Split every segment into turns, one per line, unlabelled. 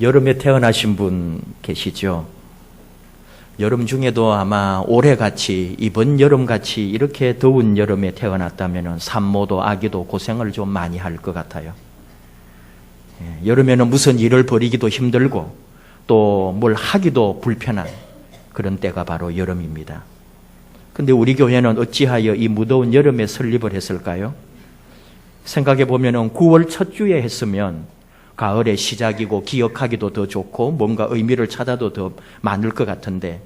여름에 태어나신 분 계시죠? 여름 중에도 아마 올해같이, 이번 여름같이 이렇게 더운 여름에 태어났다면 산모도 아기도 고생을 좀 많이 할 것 같아요. 여름에는 무슨 일을 벌이기도 힘들고 또 뭘 하기도 불편한 그런 때가 바로 여름입니다. 근데 우리 교회는 어찌하여 이 무더운 여름에 설립을 했을까요? 생각해 보면은 9월 첫 주에 했으면 가을의 시작이고 기억하기도 더 좋고 뭔가 의미를 찾아도 더 많을 것 같은데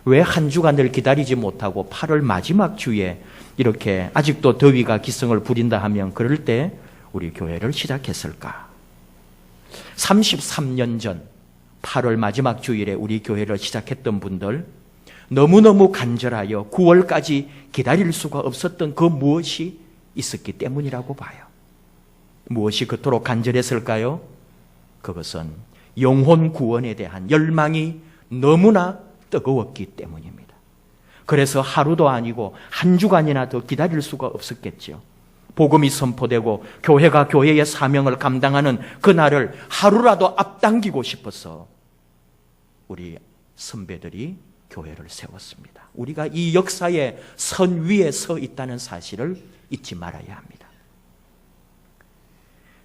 왜 한 주간을 기다리지 못하고 8월 마지막 주에 이렇게 아직도 더위가 기승을 부린다 하면 그럴 때 우리 교회를 시작했을까? 33년 전 8월 마지막 주일에 우리 교회를 시작했던 분들 너무너무 간절하여 9월까지 기다릴 수가 없었던 그 무엇이 있었기 때문이라고 봐요. 무엇이 그토록 간절했을까요? 그것은 영혼 구원에 대한 열망이 너무나 뜨거웠기 때문입니다. 그래서 하루도 아니고 한 주간이나 더 기다릴 수가 없었겠죠. 복음이 선포되고 교회가 교회의 사명을 감당하는 그날을 하루라도 앞당기고 싶어서 우리 선배들이 교회를 세웠습니다. 우리가 이 역사의 선 위에 서 있다는 사실을 잊지 말아야 합니다.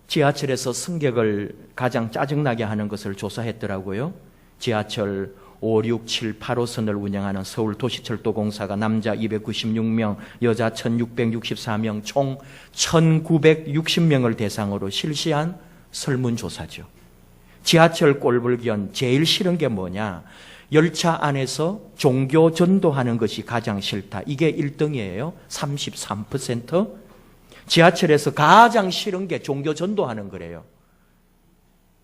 지하철에서 승객을 가장 짜증나게 하는 것을 조사했더라고요. 지하철 5, 6, 7, 8호선을 운영하는 서울도시철도공사가 남자 296명, 여자 1664명, 총 1960명을 대상으로 실시한 설문조사죠. 지하철 꼴불견 제일 싫은 게 뭐냐? 열차 안에서 종교 전도하는 것이 가장 싫다. 이게 1등이에요. 33%. 지하철에서 가장 싫은 게 종교 전도하는 거래요.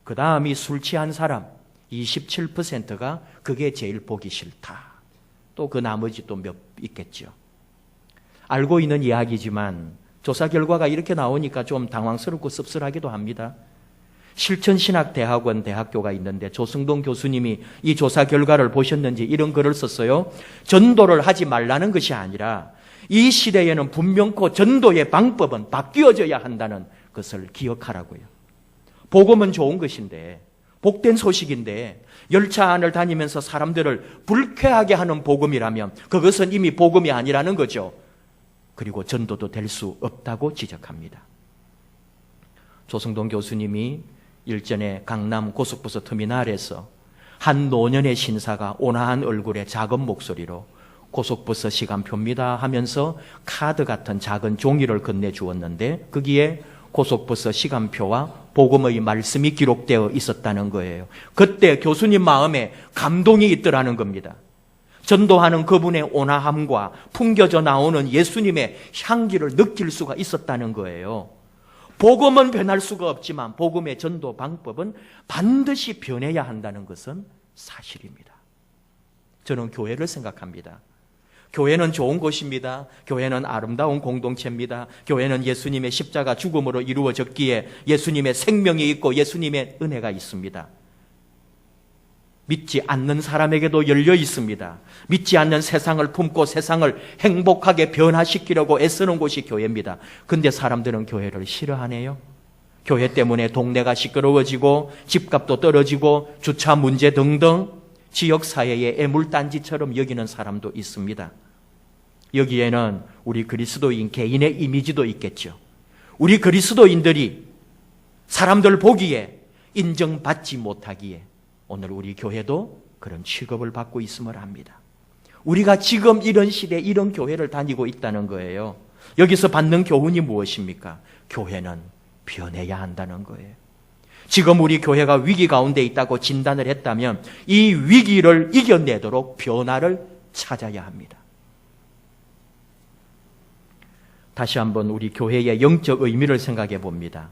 그 다음이 술 취한 사람 27%가 그게 제일 보기 싫다. 또 그 나머지 또 몇 있겠죠. 알고 있는 이야기지만 조사 결과가 이렇게 나오니까 좀 당황스럽고 씁쓸하기도 합니다. 실천신학대학원 대학교가 있는데 조승동 교수님이 이 조사 결과를 보셨는지 이런 글을 썼어요. 전도를 하지 말라는 것이 아니라 이 시대에는 분명코 전도의 방법은 바뀌어져야 한다는 것을 기억하라고요. 복음은 좋은 것인데 복된 소식인데 열차 안을 다니면서 사람들을 불쾌하게 하는 복음이라면 그것은 이미 복음이 아니라는 거죠. 그리고 전도도 될 수 없다고 지적합니다. 조승동 교수님이 일전에 강남 고속버스 터미널에서 한 노년의 신사가 온화한 얼굴에 작은 목소리로 고속버스 시간표입니다 하면서 카드 같은 작은 종이를 건네주었는데 거기에 고속버스 시간표와 복음의 말씀이 기록되어 있었다는 거예요. 그때 교수님 마음에 감동이 있더라는 겁니다. 전도하는 그분의 온화함과 풍겨져 나오는 예수님의 향기를 느낄 수가 있었다는 거예요. 복음은 변할 수가 없지만 복음의 전도 방법은 반드시 변해야 한다는 것은 사실입니다. 저는 교회를 생각합니다. 교회는 좋은 곳입니다. 교회는 아름다운 공동체입니다. 교회는 예수님의 십자가 죽음으로 이루어졌기에 예수님의 생명이 있고 예수님의 은혜가 있습니다. 믿지 않는 사람에게도 열려 있습니다. 믿지 않는 세상을 품고 세상을 행복하게 변화시키려고 애쓰는 곳이 교회입니다. 근데 사람들은 교회를 싫어하네요. 교회 때문에 동네가 시끄러워지고 집값도 떨어지고 주차 문제 등등 지역사회의 애물단지처럼 여기는 사람도 있습니다. 여기에는 우리 그리스도인 개인의 이미지도 있겠죠. 우리 그리스도인들이 사람들 보기에 인정받지 못하기에 오늘 우리 교회도 그런 취급을 받고 있음을 합니다. 우리가 지금 이런 시대에 이런 교회를 다니고 있다는 거예요. 여기서 받는 교훈이 무엇입니까? 교회는 변해야 한다는 거예요. 지금 우리 교회가 위기 가운데 있다고 진단을 했다면 이 위기를 이겨내도록 변화를 찾아야 합니다. 다시 한번 우리 교회의 영적 의미를 생각해 봅니다.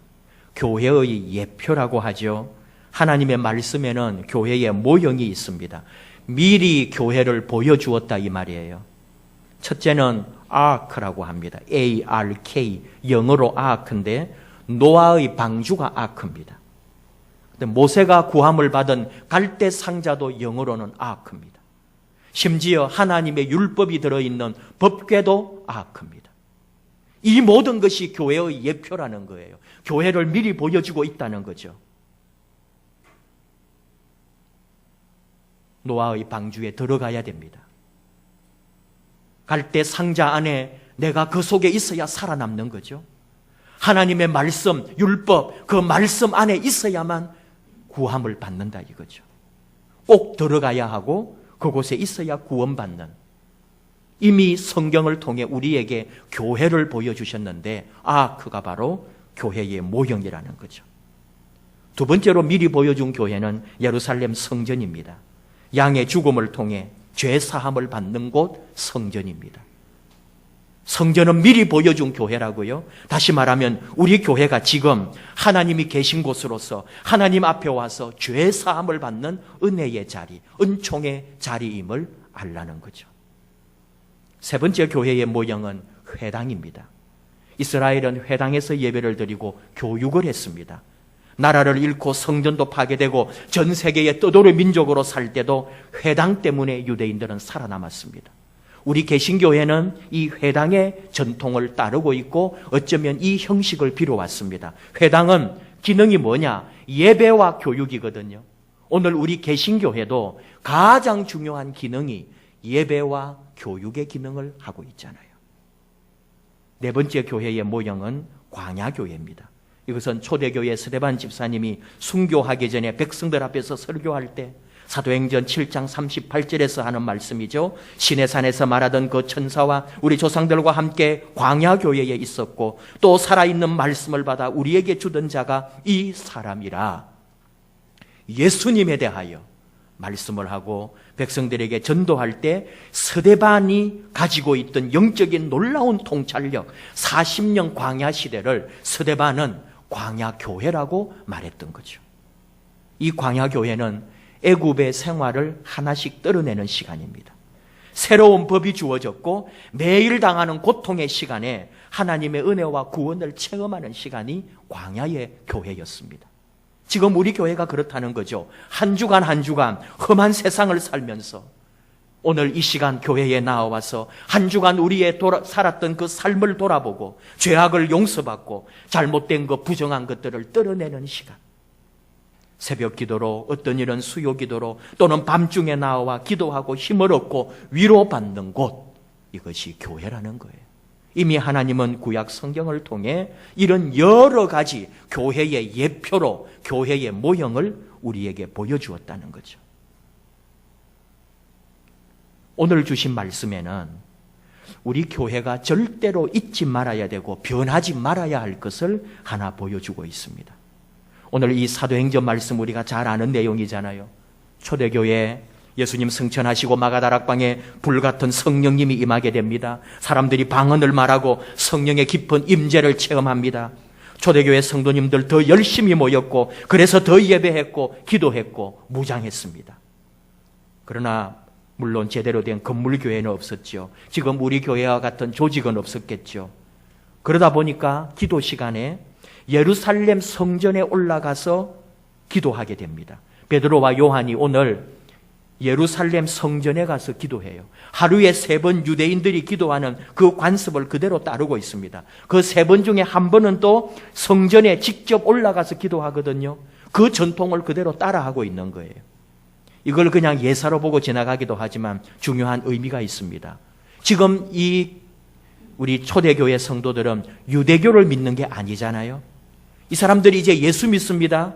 교회의 예표라고 하죠. 하나님의 말씀에는 교회의 모형이 있습니다. 미리 교회를 보여주었다 이 말이에요. 첫째는 아크라고 합니다. ARK, 영어로 아크인데 노아의 방주가 아크입니다. 모세가 구함을 받은 갈대 상자도 영어로는 아크입니다. 심지어 하나님의 율법이 들어있는 법궤도 아크입니다. 이 모든 것이 교회의 예표라는 거예요. 교회를 미리 보여주고 있다는 거죠. 노아의 방주에 들어가야 됩니다. 갈대 상자 안에 내가 그 속에 있어야 살아남는 거죠. 하나님의 말씀, 율법, 그 말씀 안에 있어야만 구함을 받는다 이거죠. 꼭 들어가야 하고 그곳에 있어야 구원받는, 이미 성경을 통해 우리에게 교회를 보여주셨는데 그가 바로 교회의 모형이라는 거죠. 두 번째로 미리 보여준 교회는 예루살렘 성전입니다. 양의 죽음을 통해 죄 사함을 받는 곳 성전입니다. 성전은 미리 보여준 교회라고요. 다시 말하면 우리 교회가 지금 하나님이 계신 곳으로서 하나님 앞에 와서 죄 사함을 받는 은혜의 자리, 은총의 자리임을 알라는 거죠. 세 번째 교회의 모형은 회당입니다. 이스라엘은 회당에서 예배를 드리고 교육을 했습니다. 나라를 잃고 성전도 파괴되고 전 세계의 떠도르 민족으로 살 때도 회당 때문에 유대인들은 살아남았습니다. 우리 개신교회는 이 회당의 전통을 따르고 있고 어쩌면 이 형식을 빌어왔습니다. 회당은 기능이 뭐냐? 예배와 교육이거든요. 오늘 우리 개신교회도 가장 중요한 기능이 예배와 교육의 기능을 하고 있잖아요. 네 번째 교회의 모형은 광야교회입니다. 이것은 초대교회 스데반 집사님이 순교하기 전에 백성들 앞에서 설교할 때 사도행전 7장 38절에서 하는 말씀이죠. 시내산에서 말하던 그 천사와 우리 조상들과 함께 광야교회에 있었고 또 살아있는 말씀을 받아 우리에게 주던 자가 이 사람이라. 예수님에 대하여 말씀을 하고 백성들에게 전도할 때 스데반이 가지고 있던 영적인 놀라운 통찰력, 40년 광야 시대를 스데반은 광야교회라고 말했던 거죠. 이 광야교회는 애굽의 생활을 하나씩 떨어내는 시간입니다. 새로운 법이 주어졌고 매일 당하는 고통의 시간에 하나님의 은혜와 구원을 체험하는 시간이 광야의 교회였습니다. 지금 우리 교회가 그렇다는 거죠. 한 주간 한 주간 험한 세상을 살면서 오늘 이 시간 교회에 나와서 한 주간 우리의 살았던 그 삶을 돌아보고 죄악을 용서받고 잘못된 것, 부정한 것들을 떨어내는 시간. 새벽 기도로, 어떤 일은 수요 기도로, 또는 밤중에 나와 기도하고 힘을 얻고 위로받는 곳, 이것이 교회라는 거예요. 이미 하나님은 구약 성경을 통해 이런 여러 가지 교회의 예표로 교회의 모형을 우리에게 보여주었다는 거죠. 오늘 주신 말씀에는 우리 교회가 절대로 잊지 말아야 되고 변하지 말아야 할 것을 하나 보여주고 있습니다. 오늘 이 사도행전 말씀 우리가 잘 아는 내용이잖아요. 초대교회 예수님 승천하시고 마가다락방에 불같은 성령님이 임하게 됩니다. 사람들이 방언을 말하고 성령의 깊은 임재를 체험합니다. 초대교회 성도님들 더 열심히 모였고 그래서 더 예배했고 기도했고 무장했습니다. 그러나 물론 제대로 된 건물교회는 없었죠. 지금 우리 교회와 같은 조직은 없었겠죠. 그러다 보니까 기도 시간에 예루살렘 성전에 올라가서 기도하게 됩니다. 베드로와 요한이 오늘 예루살렘 성전에 가서 기도해요. 하루에 3번 유대인들이 기도하는 그 관습을 그대로 따르고 있습니다. 그 3번 중에 한 번은 또 성전에 직접 올라가서 기도하거든요. 그 전통을 그대로 따라하고 있는 거예요. 이걸 그냥 예사로 보고 지나가기도 하지만 중요한 의미가 있습니다. 지금 우리 초대교회 성도들은 유대교를 믿는 게 아니잖아요. 이 사람들이 이제 예수 믿습니다.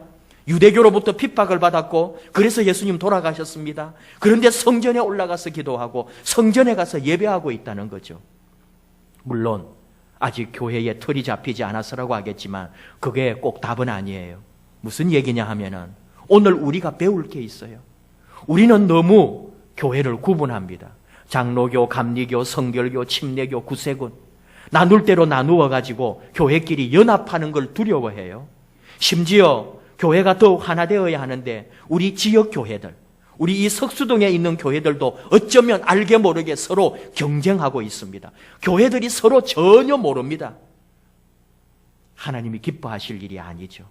유대교로부터 핍박을 받았고 그래서 예수님 돌아가셨습니다. 그런데 성전에 올라가서 기도하고 성전에 가서 예배하고 있다는 거죠. 물론 아직 교회에 털이 잡히지 않아서라고 하겠지만 그게 꼭 답은 아니에요. 무슨 얘기냐 하면은 오늘 우리가 배울 게 있어요. 우리는 너무 교회를 구분합니다. 장로교, 감리교, 성결교, 침례교, 구세군 나눌 대로 나누어 가지고 교회끼리 연합하는 걸 두려워해요. 심지어 교회가 더욱 하나 되어야 하는데 우리 지역 교회들, 우리 이 석수동에 있는 교회들도 어쩌면 알게 모르게 서로 경쟁하고 있습니다. 교회들이 서로 전혀 모릅니다. 하나님이 기뻐하실 일이 아니죠.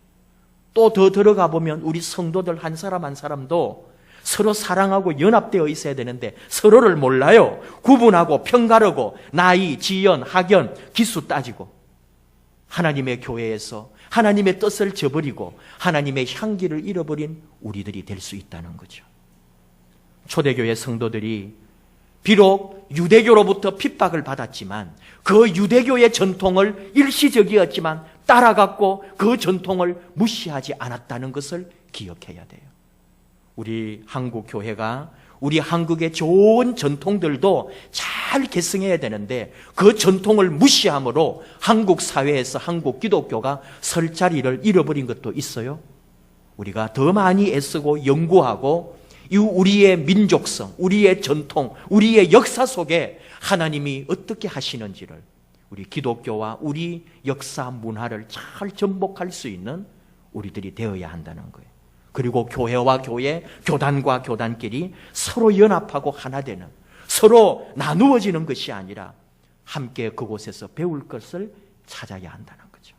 또 더 들어가 보면 우리 성도들 한 사람 한 사람도 서로 사랑하고 연합되어 있어야 되는데 서로를 몰라요. 구분하고 편가르고 나이, 지연, 학연, 기수 따지고 하나님의 교회에서 하나님의 뜻을 저버리고 하나님의 향기를 잃어버린 우리들이 될 수 있다는 거죠. 초대교회 성도들이 비록 유대교로부터 핍박을 받았지만 그 유대교의 전통을 일시적이었지만 따라갔고 그 전통을 무시하지 않았다는 것을 기억해야 돼요. 우리 한국 교회가 우리 한국의 좋은 전통들도 잘 계승해야 되는데 그 전통을 무시함으로 한국 사회에서 한국 기독교가 설 자리를 잃어버린 것도 있어요. 우리가 더 많이 애쓰고 연구하고 우리의 민족성, 우리의 전통, 우리의 역사 속에 하나님이 어떻게 하시는지를 우리 기독교와 우리 역사 문화를 잘 전복할 수 있는 우리들이 되어야 한다는 거예요. 그리고 교회와 교회, 교단과 교단끼리 서로 연합하고 하나 되는, 서로 나누어지는 것이 아니라 함께 그곳에서 배울 것을 찾아야 한다는 거죠.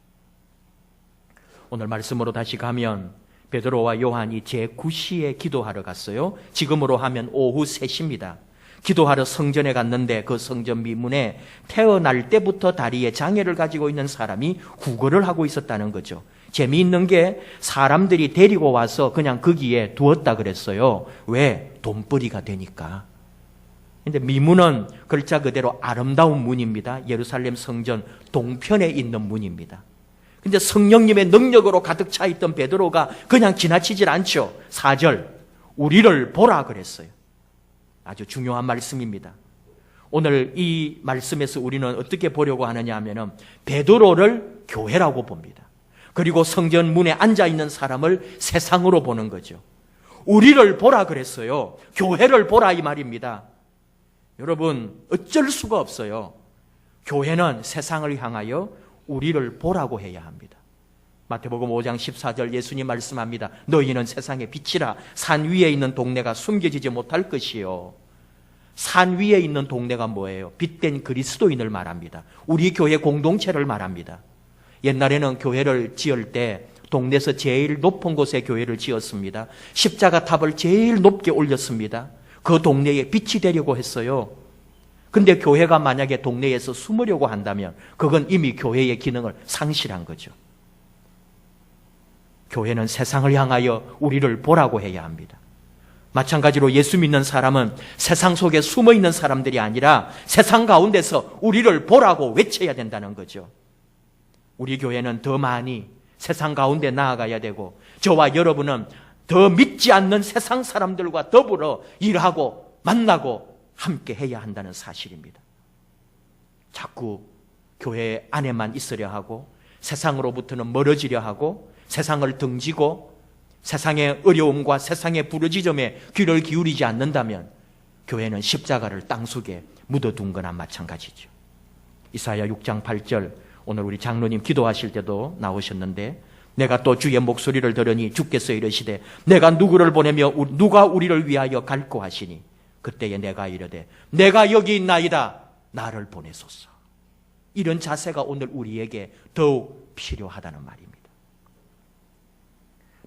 오늘 말씀으로 다시 가면 베드로와 요한이 제9시에 기도하러 갔어요. 지금으로 하면 오후 3시입니다. 기도하러 성전에 갔는데 그 성전 미문에 태어날 때부터 다리에 장애를 가지고 있는 사람이 구걸을 하고 있었다는 거죠. 재미있는 게 사람들이 데리고 와서 그냥 거기에 두었다 그랬어요. 왜? 돈벌이가 되니까. 근데 미문은 글자 그대로 아름다운 문입니다. 예루살렘 성전 동편에 있는 문입니다. 근데 성령님의 능력으로 가득 차 있던 베드로가 그냥 지나치질 않죠. 4절, 우리를 보라 그랬어요. 아주 중요한 말씀입니다. 오늘 이 말씀에서 우리는 어떻게 보려고 하느냐 하면은 베드로를 교회라고 봅니다. 그리고 성전 문에 앉아있는 사람을 세상으로 보는 거죠. 우리를 보라 그랬어요. 교회를 보라 이 말입니다. 여러분 어쩔 수가 없어요. 교회는 세상을 향하여 우리를 보라고 해야 합니다. 마태복음 5장 14절 예수님 말씀합니다. 너희는 세상의 빛이라. 산 위에 있는 동네가 숨겨지지 못할 것이요. 산 위에 있는 동네가 뭐예요? 빛된 그리스도인을 말합니다. 우리 교회 공동체를 말합니다. 옛날에는 교회를 지을 때 동네에서 제일 높은 곳에 교회를 지었습니다. 십자가 탑을 제일 높게 올렸습니다. 그 동네에 빛이 되려고 했어요. 근데 교회가 만약에 동네에서 숨으려고 한다면 그건 이미 교회의 기능을 상실한 거죠. 교회는 세상을 향하여 우리를 보라고 해야 합니다. 마찬가지로 예수 믿는 사람은 세상 속에 숨어 있는 사람들이 아니라 세상 가운데서 우리를 보라고 외쳐야 된다는 거죠. 우리 교회는 더 많이 세상 가운데 나아가야 되고 저와 여러분은 더 믿지 않는 세상 사람들과 더불어 일하고 만나고 함께 해야 한다는 사실입니다. 자꾸 교회 안에만 있으려 하고 세상으로부터는 멀어지려 하고 세상을 등지고 세상의 어려움과 세상의 부르짖음에 귀를 기울이지 않는다면 교회는 십자가를 땅속에 묻어둔 거나 마찬가지죠. 이사야 6장 8절 오늘 우리 장로님 기도하실 때도 나오셨는데 내가 또 주의 목소리를 들으니 주께서 이르시되 내가 누구를 보내며 누가 우리를 위하여 갈고 하시니 그때에 내가 이르되 내가 여기 있나이다 나를 보내소서. 이런 자세가 오늘 우리에게 더욱 필요하다는 말입니다.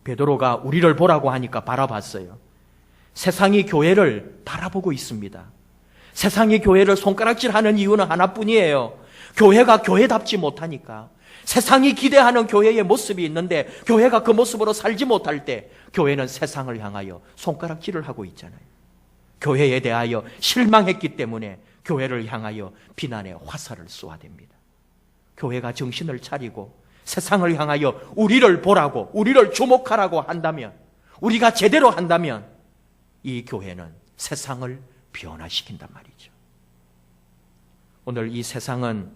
베드로가 우리를 보라고 하니까 바라봤어요. 세상이 교회를 바라보고 있습니다. 세상이 교회를 손가락질하는 이유는 하나뿐이에요. 교회가 교회답지 못하니까. 세상이 기대하는 교회의 모습이 있는데 교회가 그 모습으로 살지 못할 때 교회는 세상을 향하여 손가락질을 하고 있잖아요. 교회에 대하여 실망했기 때문에 교회를 향하여 비난의 화살을 쏘아댑니다. 교회가 정신을 차리고 세상을 향하여 우리를 보라고 우리를 주목하라고 한다면 우리가 제대로 한다면 이 교회는 세상을 변화시킨단 말이죠. 오늘 이 세상은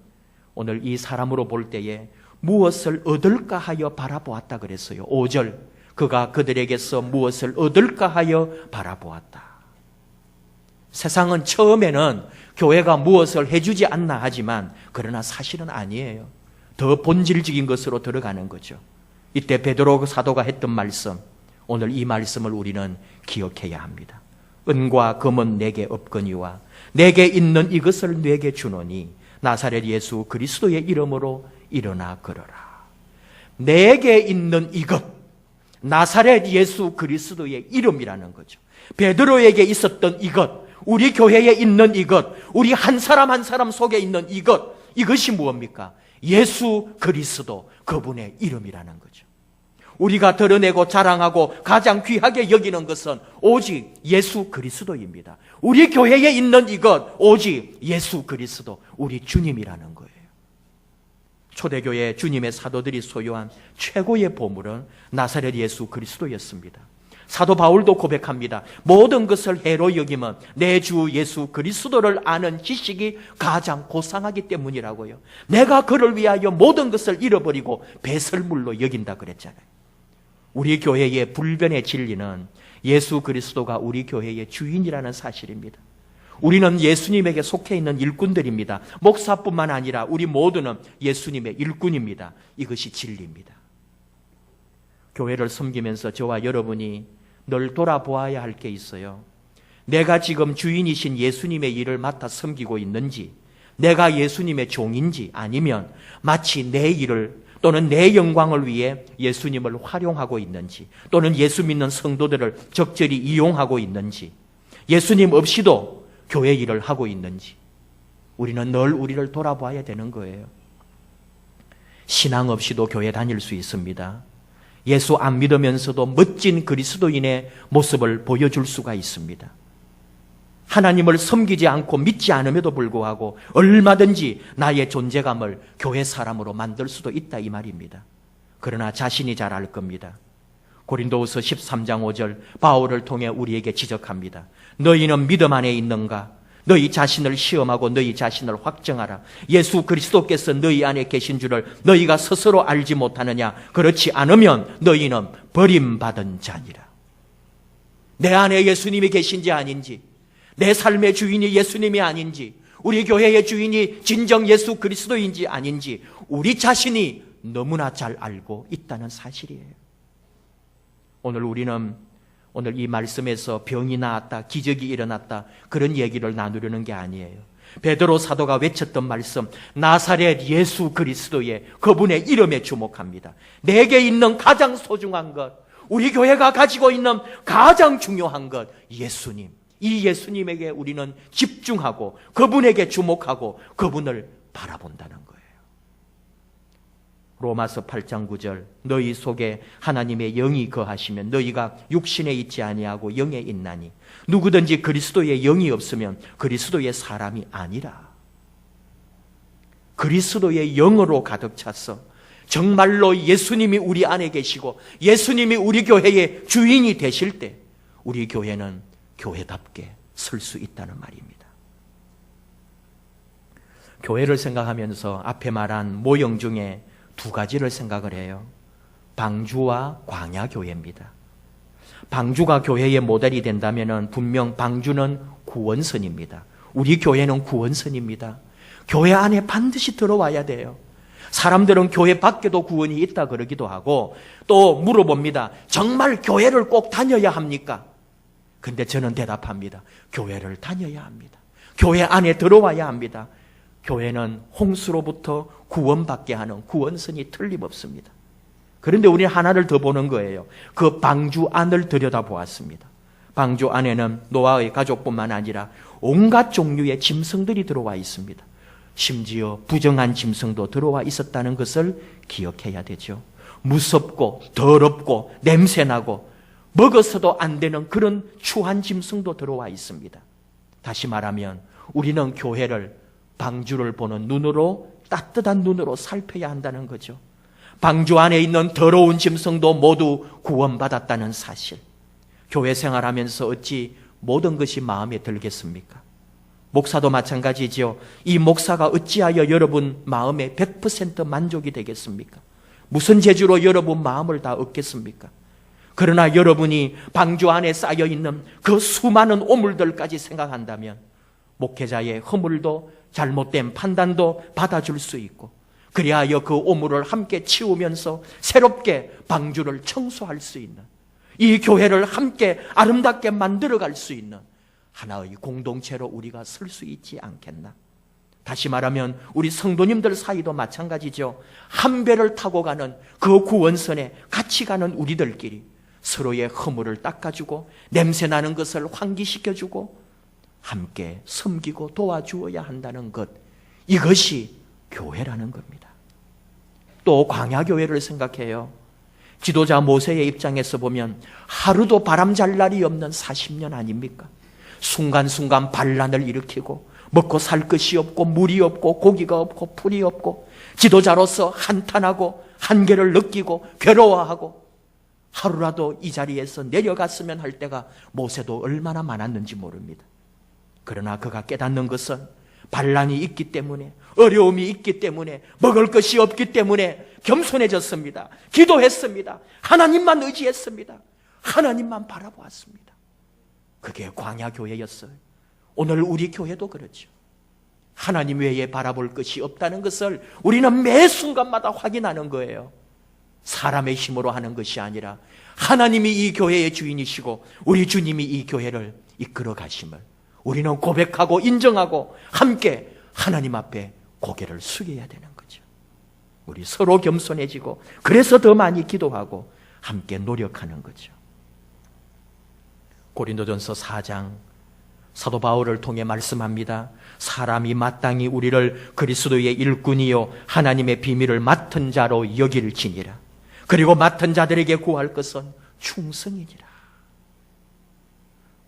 오늘 이 사람으로 볼 때에 무엇을 얻을까 하여 바라보았다 그랬어요. 5절 그가 그들에게서 무엇을 얻을까 하여 바라보았다. 세상은 처음에는 교회가 무엇을 해주지 않나 하지만 그러나 사실은 아니에요. 더 본질적인 것으로 들어가는 거죠. 이때 베드로 사도가 했던 말씀, 오늘 이 말씀을 우리는 기억해야 합니다. 은과 금은 내게 없거니와 내게 있는 이것을 내게 주노니 나사렛 예수 그리스도의 이름으로 일어나 걸어라. 내게 있는 이것, 나사렛 예수 그리스도의 이름이라는 거죠. 베드로에게 있었던 이것, 우리 교회에 있는 이것, 우리 한 사람 한 사람 속에 있는 이것, 이것이 무엇입니까? 예수 그리스도 그분의 이름이라는 거죠. 우리가 드러내고 자랑하고 가장 귀하게 여기는 것은 오직 예수 그리스도입니다. 우리 교회에 있는 이것 오직 예수 그리스도, 우리 주님이라는 거예요. 초대교회 주님의 사도들이 소유한 최고의 보물은 나사렛 예수 그리스도였습니다. 사도 바울도 고백합니다. 모든 것을 해로 여기면 내 주 예수 그리스도를 아는 지식이 가장 고상하기 때문이라고요. 내가 그를 위하여 모든 것을 잃어버리고 배설물로 여긴다 그랬잖아요. 우리 교회의 불변의 진리는 예수 그리스도가 우리 교회의 주인이라는 사실입니다. 우리는 예수님에게 속해 있는 일꾼들입니다. 목사뿐만 아니라 우리 모두는 예수님의 일꾼입니다. 이것이 진리입니다. 교회를 섬기면서 저와 여러분이 늘 돌아보아야 할 게 있어요. 내가 지금 주인이신 예수님의 일을 맡아 섬기고 있는지, 내가 예수님의 종인지, 아니면 마치 내 일을 또는 내 영광을 위해 예수님을 활용하고 있는지, 또는 예수 믿는 성도들을 적절히 이용하고 있는지, 예수님 없이도 교회 일을 하고 있는지, 우리는 늘 우리를 돌아봐야 되는 거예요. 신앙 없이도 교회 다닐 수 있습니다. 예수 안 믿으면서도 멋진 그리스도인의 모습을 보여줄 수가 있습니다. 하나님을 섬기지 않고 믿지 않음에도 불구하고 얼마든지 나의 존재감을 교회 사람으로 만들 수도 있다 이 말입니다. 그러나 자신이 잘 알 겁니다. 고린도후서 13장 5절 바울을 통해 우리에게 지적합니다. 너희는 믿음 안에 있는가? 너희 자신을 시험하고 너희 자신을 확정하라. 예수 그리스도께서 너희 안에 계신 줄을 너희가 스스로 알지 못하느냐? 그렇지 않으면 너희는 버림받은 자니라. 내 안에 예수님이 계신지 아닌지, 내 삶의 주인이 예수님이 아닌지, 우리 교회의 주인이 진정 예수 그리스도인지 아닌지 우리 자신이 너무나 잘 알고 있다는 사실이에요. 오늘 이 말씀에서 병이 나았다, 기적이 일어났다 그런 얘기를 나누려는 게 아니에요. 베드로 사도가 외쳤던 말씀, 나사렛 예수 그리스도의 그분의 이름에 주목합니다. 내게 있는 가장 소중한 것, 우리 교회가 가지고 있는 가장 중요한 것, 예수님. 이 예수님에게 우리는 집중하고 그분에게 주목하고 그분을 바라본다는 거예요. 로마서 8장 9절 너희 속에 하나님의 영이 거하시면 너희가 육신에 있지 아니하고 영에 있나니 누구든지 그리스도의 영이 없으면 그리스도의 사람이 아니라. 그리스도의 영으로 가득 차서 정말로 예수님이 우리 안에 계시고 예수님이 우리 교회의 주인이 되실 때 우리 교회는 교회답게 설 수 있다는 말입니다. 교회를 생각하면서 앞에 말한 모형 중에 두 가지를 생각을 해요. 방주와 광야교회입니다. 방주가 교회의 모델이 된다면 분명 방주는 구원선입니다. 우리 교회는 구원선입니다. 교회 안에 반드시 들어와야 돼요. 사람들은 교회 밖에도 구원이 있다 그러기도 하고 또 물어봅니다. 정말 교회를 꼭 다녀야 합니까? 근데 저는 대답합니다. 교회를 다녀야 합니다. 교회 안에 들어와야 합니다. 교회는 홍수로부터 구원받게 하는 구원선이 틀림없습니다. 그런데 우리는 하나를 더 보는 거예요. 그 방주 안을 들여다보았습니다. 방주 안에는 노아의 가족뿐만 아니라 온갖 종류의 짐승들이 들어와 있습니다. 심지어 부정한 짐승도 들어와 있었다는 것을 기억해야 되죠. 무섭고 더럽고 냄새나고 먹어서도 안 되는 그런 추한 짐승도 들어와 있습니다. 다시 말하면 우리는 교회를 방주를 보는 눈으로, 따뜻한 눈으로 살펴야 한다는 거죠. 방주 안에 있는 더러운 짐승도 모두 구원받았다는 사실. 교회 생활하면서 어찌 모든 것이 마음에 들겠습니까? 목사도 마찬가지죠. 이 목사가 어찌하여 여러분 마음에 100% 만족이 되겠습니까? 무슨 재주로 여러분 마음을 다 얻겠습니까? 그러나 여러분이 방주 안에 쌓여있는 그 수많은 오물들까지 생각한다면 목회자의 허물도 잘못된 판단도 받아줄 수 있고 그리하여 그 오물을 함께 치우면서 새롭게 방주를 청소할 수 있는 이 교회를 함께 아름답게 만들어갈 수 있는 하나의 공동체로 우리가 설 수 있지 않겠나? 다시 말하면 우리 성도님들 사이도 마찬가지죠. 한 배를 타고 가는 그 구원선에 같이 가는 우리들끼리 서로의 허물을 닦아주고 냄새나는 것을 환기시켜주고 함께 섬기고 도와주어야 한다는 것, 이것이 교회라는 겁니다. 또 광야교회를 생각해요. 지도자 모세의 입장에서 보면 하루도 바람 잘 날이 없는 40년 아닙니까? 순간순간 반란을 일으키고 먹고 살 것이 없고 물이 없고 고기가 없고 풀이 없고 지도자로서 한탄하고 한계를 느끼고 괴로워하고 하루라도 이 자리에서 내려갔으면 할 때가 모세도 얼마나 많았는지 모릅니다. 그러나 그가 깨닫는 것은 반란이 있기 때문에, 어려움이 있기 때문에, 먹을 것이 없기 때문에 겸손해졌습니다. 기도했습니다. 하나님만 의지했습니다. 하나님만 바라보았습니다. 그게 광야교회였어요. 오늘 우리 교회도 그렇죠. 하나님 외에 바라볼 것이 없다는 것을 우리는 매 순간마다 확인하는 거예요. 사람의 힘으로 하는 것이 아니라 하나님이 이 교회의 주인이시고 우리 주님이 이 교회를 이끌어 가심을 우리는 고백하고 인정하고 함께 하나님 앞에 고개를 숙여야 되는 거죠. 우리 서로 겸손해지고 그래서 더 많이 기도하고 함께 노력하는 거죠. 고린도전서 4장 사도 바울을 통해 말씀합니다. 사람이 마땅히 우리를 그리스도의 일꾼이요 하나님의 비밀을 맡은 자로 여길지니라. 그리고 맡은 자들에게 구할 것은 충성이니라.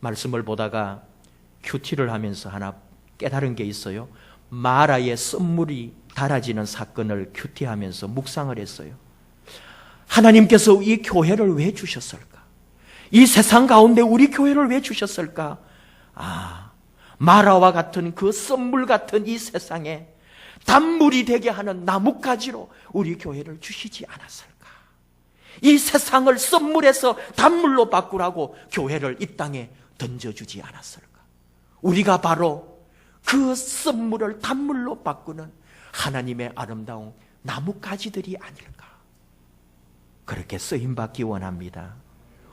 말씀을 보다가 큐티를 하면서 하나 깨달은 게 있어요. 마라의 썬물이 달아지는 사건을 큐티하면서 묵상을 했어요. 하나님께서 이 교회를 왜 주셨을까? 이 세상 가운데 우리 교회를 왜 주셨을까? 마라와 같은 그 썬물 같은 이 세상에 단물이 되게 하는 나뭇가지로 우리 교회를 주시지 않았을까? 이 세상을 썬물에서 단물로 바꾸라고 교회를 이 땅에 던져주지 않았을까? 우리가 바로 그 썬물을 단물로 바꾸는 하나님의 아름다운 나뭇가지들이 아닐까? 그렇게 쓰임받기 원합니다.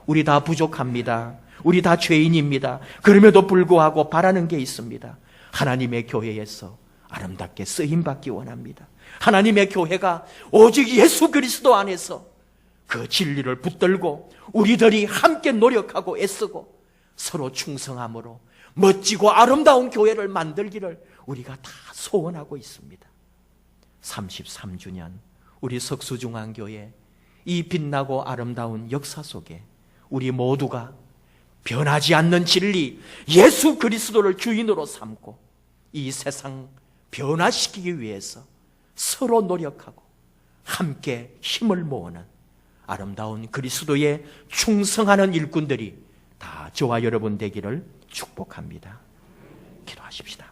우리 다 부족합니다. 우리 다 죄인입니다. 그럼에도 불구하고 바라는 게 있습니다. 하나님의 교회에서 아름답게 쓰임받기 원합니다. 하나님의 교회가 오직 예수 그리스도 안에서 그 진리를 붙들고 우리들이 함께 노력하고 애쓰고 서로 충성함으로 멋지고 아름다운 교회를 만들기를 우리가 다 소원하고 있습니다. 33주년 우리 석수중앙교회 이 빛나고 아름다운 역사 속에 우리 모두가 변하지 않는 진리 예수 그리스도를 주인으로 삼고 이 세상 변화시키기 위해서 서로 노력하고 함께 힘을 모으는 아름다운 그리스도에 충성하는 일꾼들이 다 저와 여러분 되기를 축복합니다. 기도하십시다.